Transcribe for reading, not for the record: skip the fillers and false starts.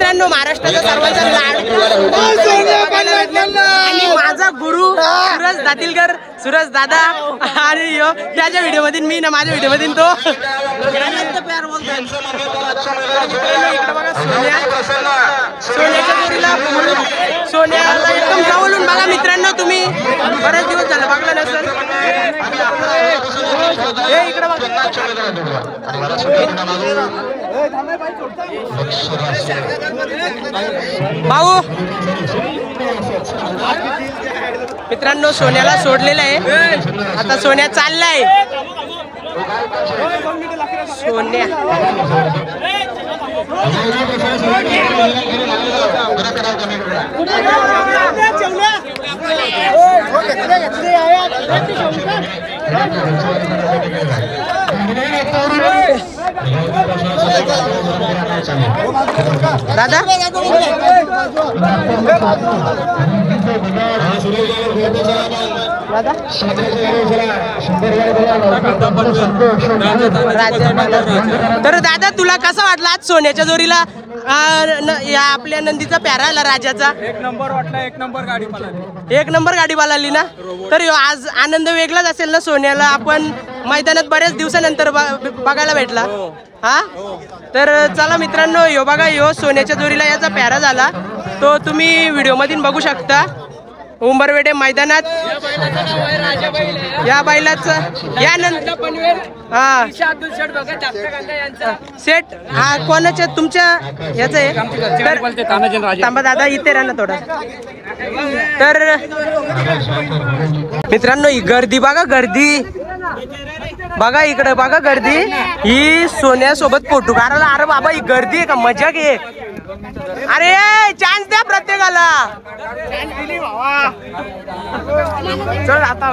मित्रांनो, महाराष्ट्राचा सर्वांचा आणि माझा गुरु सुरज दातीलकर, सुरज दादा. आणि त्याच्या व्हिडिओ मध्ये मी ना, माझ्या व्हिडिओ मध्ये तो प्यार बोलतोय. इकडे बघा सोन्या, सोन्याच्या जोडीला सोन्याला एकदम जवळून बघा मित्रांनो. तुम्ही बरेच दिवस झाले बघला नसेल. हे इकडे बघा भाऊ. मित्रांनो, सोन्याला सोडलेलं आहे. आता सोन्या चाललाय. सोन्या दादा तर दादा, तुला कसं वाटलं आज सोन्याच्या जोरीला या आपल्या नंदीचा प्यारा आला राजाचा? एक नंबर वाटला. एक नंबर गाडी पळाली. एक नंबर गाडी पळाली ना. तर आज आनंद वेगळाच असेल ना सोन्याला. आपण मैदानात बऱ्याच दिवसानंतर बघायला भेटला. हा, तर चला मित्रांनो, यो बघा, यो सोन्याच्या जोरीला याचा प्यारा झाला. तो तुम्ही व्हिडिओ मधून बघू शकता. उंबरवेडे मैदानात या बैलाचं यानंतर हा सेट हा कोणाच्या तुमच्या याच आहे. थांबा दादा, इथे राहा ना थोडा. तर मित्रांनो, ही गर्दी बघा, गर्दी बघा, इकडे बघा गर्दी. ही सोन्यासोबत फोटो काढायला. अरे बाबा, ही गर्दी आहे का? मजा घे. अरे चान्स द्या प्रत्येकाला. चल आता